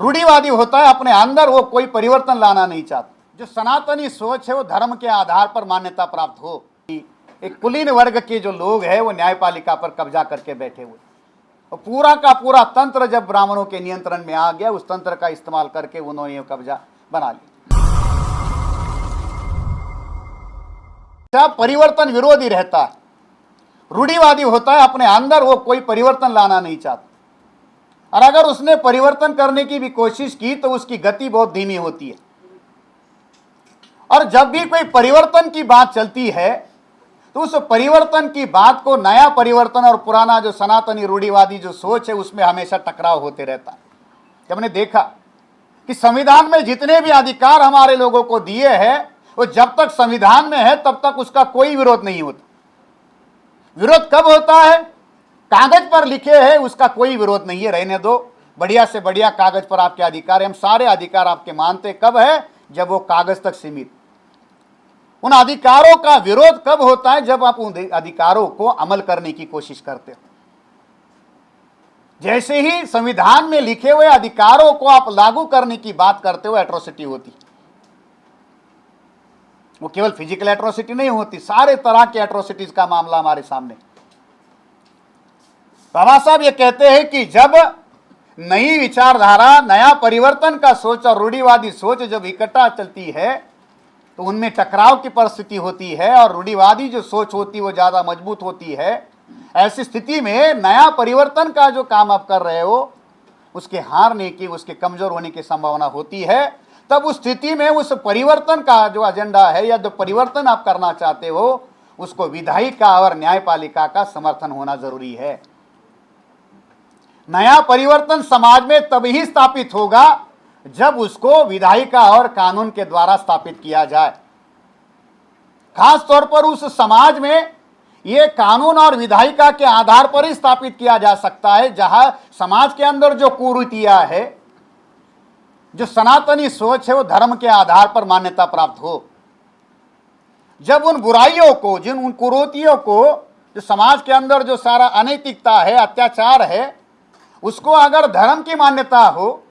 रूढ़िवादी होता है, अपने अंदर वो कोई परिवर्तन लाना नहीं चाहता। जो सनातनी सोच है वो धर्म के आधार पर मान्यता प्राप्त हो। एक कुलीन वर्ग के जो लोग हैं वो न्यायपालिका पर कब्जा करके बैठे हुए, और पूरा का पूरा तंत्र जब ब्राह्मणों के नियंत्रण में आ गया, उस तंत्र का इस्तेमाल करके उन्होंने कब्जा बना लिया। परिवर्तन विरोधी रहता है, रूढ़िवादी होता है, अपने अंदर वो कोई परिवर्तन लाना नहीं चाहता, और अगर उसने परिवर्तन करने की भी कोशिश की तो उसकी गति बहुत धीमी होती है। और जब भी कोई परिवर्तन की बात चलती है तो उस परिवर्तन की बात को नया परिवर्तन और पुराना जो सनातनी रूढ़िवादी जो सोच है उसमें हमेशा टकराव होते रहता है। हमने देखा कि संविधान में जितने भी अधिकार हमारे लोगों को दिए हैं वो जब तक संविधान में है तब तक उसका कोई विरोध नहीं होता। विरोध कब होता है? कागज पर लिखे हैं उसका कोई विरोध नहीं है, रहने दो, बढ़िया से बढ़िया कागज पर आपके अधिकार है, हम सारे अधिकार आपके मानते। कब है? जब वो कागज तक सीमित। उन अधिकारों का विरोध कब होता है? जब आप उन अधिकारों को अमल करने की कोशिश करते हो। जैसे ही संविधान में लिखे हुए अधिकारों को आप लागू करने की बात करते हो, एट्रोसिटी होती। वो केवल फिजिकल एट्रोसिटी नहीं होती, सारे तरह के एट्रोसिटीज का मामला हमारे सामने। बाबा साहब ये कहते हैं कि जब नई विचारधारा, नया परिवर्तन का सोच और रूढ़िवादी सोच जब इकट्ठा चलती है तो उनमें टकराव की परिस्थिति होती है, और रूढ़िवादी जो सोच होती है वो ज्यादा मजबूत होती है। ऐसी स्थिति में नया परिवर्तन का जो काम आप कर रहे हो उसके हारने की, उसके कमजोर होने की संभावना होती है। तब उस स्थिति में उस परिवर्तन का जो एजेंडा है या जो परिवर्तन आप करना चाहते हो उसको विधायिका और न्यायपालिका का समर्थन होना जरूरी है। नया परिवर्तन समाज में तभी स्थापित होगा जब उसको विधायिका और कानून के द्वारा स्थापित किया जाए। खास तौर पर उस समाज में यह कानून और विधायिका के आधार पर ही स्थापित किया जा सकता है जहां समाज के अंदर जो कुरीतियां है, जो सनातनी सोच है वो धर्म के आधार पर मान्यता प्राप्त हो। जब उन बुराइयों को, जिन उन कुरीतियों को, जो समाज के अंदर जो सारा अनैतिकता है, अत्याचार है, उसको अगर धर्म की मान्यता हो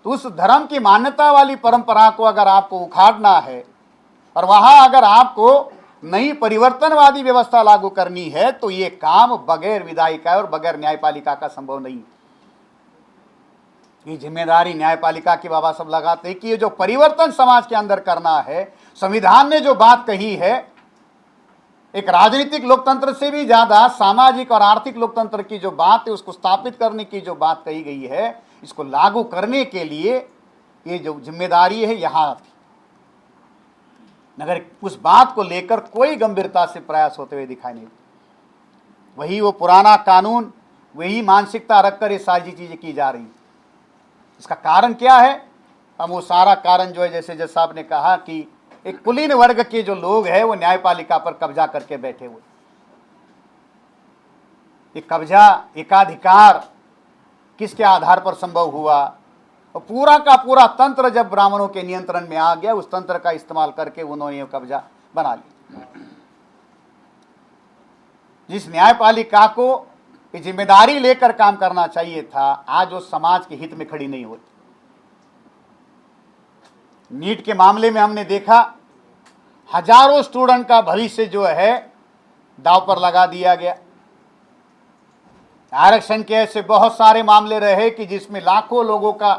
तो उस धर्म की मान्यता वाली परंपरा को अगर आपको उखाड़ना है और वहां अगर आपको नई परिवर्तनवादी व्यवस्था लागू करनी है तो ये काम बगैर विधायिका और बगैर न्यायपालिका का संभव नहीं। ये जिम्मेदारी न्यायपालिका की बाबा सब लगाते हैं कि ये जो परिवर्तन समाज के अंदर करना है, संविधान ने जो बात कही है, एक राजनीतिक लोकतंत्र से भी ज्यादा सामाजिक और आर्थिक लोकतंत्र की जो बात है उसको स्थापित करने की जो बात कही गई है, इसको लागू करने के लिए ये जो जिम्मेदारी है यहां थी, मगर उस बात को लेकर कोई गंभीरता से प्रयास होते हुए दिखाई नहीं। वही वो पुराना कानून, वही मानसिकता रखकर ये सारी चीजें की जा रही। इसका कारण क्या है? हम वो सारा कारण जो है, जैसे जज साहब ने कहा कि एक कुलीन वर्ग के जो लोग हैं वो न्यायपालिका पर कब्जा करके बैठे हुए। ये कब्जा, एकाधिकार किसके आधार पर संभव हुआ? और पूरा का पूरा तंत्र जब ब्राह्मणों के नियंत्रण में आ गया, उस तंत्र का इस्तेमाल करके उन्होंने कब्जा बना लिया। जिस न्यायपालिका को ये जिम्मेदारी लेकर काम करना चाहिए था, आज वो समाज के हित में खड़ी नहीं होती। नीट के मामले में हमने देखा हजारों स्टूडेंट का भविष्य जो है दांव पर लगा दिया गया। आरक्षण के ऐसे बहुत सारे मामले रहे कि जिसमें लाखों लोगों का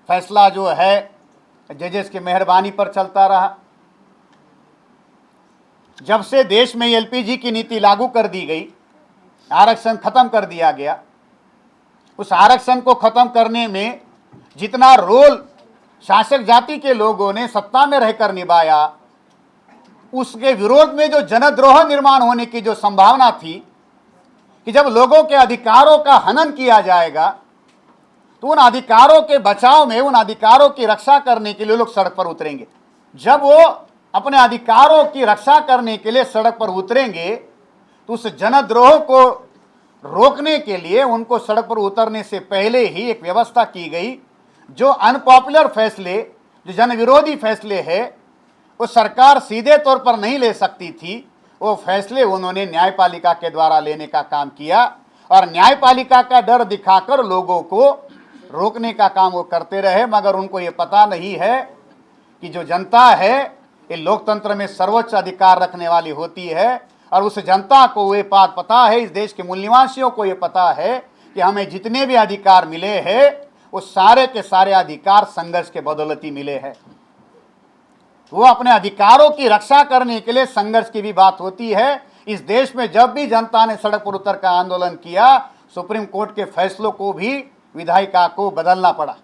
फैसला जो है जजेस की मेहरबानी पर चलता रहा। जब से देश में एलपीजी की नीति लागू कर दी गई, आरक्षण खत्म कर दिया गया, उस आरक्षण को खत्म करने में जितना रोल शासक जाति के लोगों ने सत्ता में रहकर निभाया, उसके विरोध में जो जनद्रोह निर्माण होने की जो संभावना थी कि जब लोगों के अधिकारों का हनन किया जाएगा तो उन अधिकारों के बचाव में, उन अधिकारों की रक्षा करने के लिए लोग सड़क पर उतरेंगे। जब वो अपने अधिकारों की रक्षा करने के लिए सड़क पर उतरेंगे तो उस जनद्रोह को रोकने के लिए उनको सड़क पर उतरने से पहले ही एक व्यवस्था की गई। जो अनपॉपुलर फैसले, जो जनविरोधी फैसले है, वो सरकार सीधे तौर पर नहीं ले सकती थी, वो फैसले उन्होंने न्यायपालिका के द्वारा लेने का काम किया और न्यायपालिका का डर दिखाकर लोगों को रोकने का काम वो करते रहे, मगर उनको ये पता नहीं है कि जो जनता है ये लोकतंत्र में सर्वोच्च अधिकार रखने वाली होती है, और उस जनता को ये बात पता है, इस देश के मूल निवासियों को ये पता है कि हमें जितने भी अधिकार मिले हैं वो सारे के सारे अधिकार संघर्ष के बदौलती मिले हैं। वो अपने अधिकारों की रक्षा करने के लिए संघर्ष की भी बात होती है। इस देश में जब भी जनता ने सड़क पर उतर कर आंदोलन किया, सुप्रीम कोर्ट के फैसलों को भी विधायिका को बदलना पड़ा।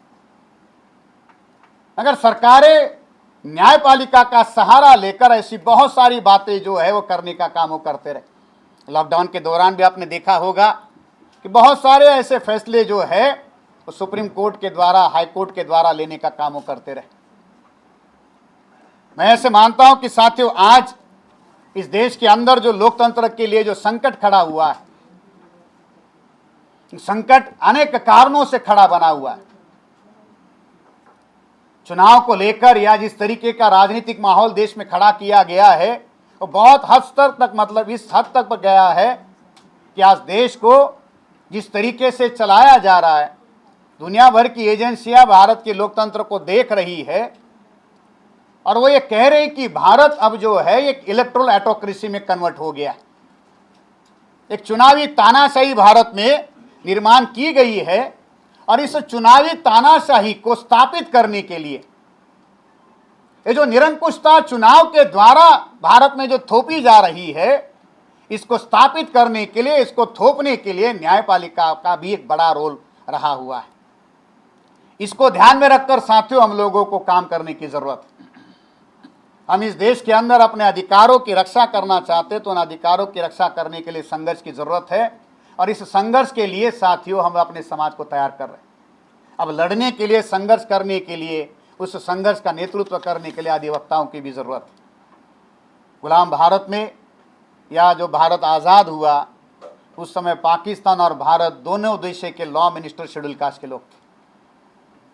अगर सरकारें न्यायपालिका का सहारा लेकर ऐसी बहुत सारी बातें जो है वो करने का काम वो करते रहे। लॉकडाउन के दौरान भी आपने देखा होगा कि बहुत सारे ऐसे फैसले जो है वो सुप्रीम कोर्ट के द्वारा, हाई कोर्ट के द्वारा लेने का काम वो करते रहे। मैं ऐसे मानता हूं कि साथियों, आज इस देश के अंदर जो लोकतंत्र के लिए जो संकट खड़ा हुआ है, संकट अनेक कारणों से खड़ा बना हुआ है। चुनाव को लेकर या जिस तरीके का राजनीतिक माहौल देश में खड़ा किया गया है वो बहुत हद तक, मतलब इस हद तक गया है कि आज देश को जिस तरीके से चलाया जा रहा है, दुनिया भर की एजेंसियां भारत के लोकतंत्र को देख रही है और वो ये कह रही कि भारत अब जो है एक इलेक्टोरल ऑटोक्रेसी में कन्वर्ट हो गया। एक चुनावी तानाशाही भारत में निर्माण की गई है, और इस चुनावी तानाशाही को स्थापित करने के लिए ये जो निरंकुशता चुनाव के द्वारा भारत में जो थोपी जा रही है, इसको स्थापित करने के लिए, इसको थोपने के लिए न्यायपालिका का भी एक बड़ा रोल रहा हुआ है। इसको ध्यान में रखकर साथियों, हम लोगों को काम करने की जरूरत है। हम इस देश के अंदर अपने अधिकारों की रक्षा करना चाहते तो उन अधिकारों की रक्षा करने के लिए संघर्ष की जरूरत है, और इस संघर्ष के लिए साथियों हम अपने समाज को तैयार कर रहे हैं। अब लड़ने के लिए, संघर्ष करने के लिए, उस संघर्ष का नेतृत्व करने के लिए अधिवक्ताओं की भी जरूरत है। गुलाम भारत में या जो भारत आज़ाद हुआ उस समय पाकिस्तान और भारत दोनों देश के लॉ मिनिस्टर शेड्यूल कास्ट के लोग थे,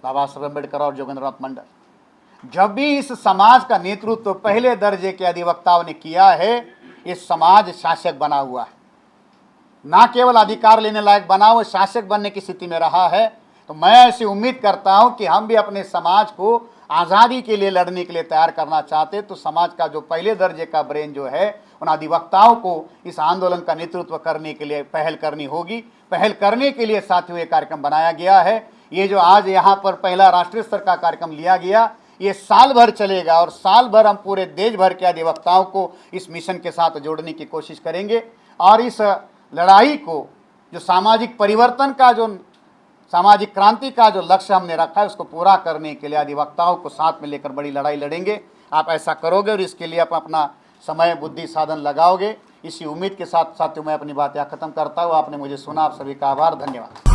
बाबा साहब अम्बेडकर और जोगेंद्रनाथ मंडल। जब भी इस समाज का नेतृत्व पहले दर्जे के अधिवक्ताओं ने किया है, ये समाज शासक बना हुआ है, ना केवल अधिकार लेने लायक बना, वो शासक बनने की स्थिति में रहा है। तो मैं ऐसी उम्मीद करता हूं कि हम भी अपने समाज को आज़ादी के लिए लड़ने के लिए तैयार करना चाहते, तो समाज का जो पहले दर्जे का ब्रेन जो है, उन अधिवक्ताओं को इस आंदोलन का नेतृत्व करने के लिए पहल करनी होगी। पहल करने के लिए साथियों ये कार्यक्रम बनाया गया है। ये जो आज यहाँ पर पहला राष्ट्रीय स्तर का कार्यक्रम लिया गया, ये साल भर चलेगा, और साल भर हम पूरे देश भर के अधिवक्ताओं को इस मिशन के साथ जोड़ने की कोशिश करेंगे, और इस लड़ाई को, जो सामाजिक परिवर्तन का, जो सामाजिक क्रांति का जो लक्ष्य हमने रखा है, उसको पूरा करने के लिए अधिवक्ताओं को साथ में लेकर बड़ी लड़ाई लड़ेंगे। आप ऐसा करोगे और इसके लिए आप अपना समय, बुद्धि, साधन लगाओगे। इसी उम्मीद के साथ साथियों मैं अपनी बात यहाँ खत्म करता हूँ। आपने मुझे सुना, आप सभी का आभार, धन्यवाद।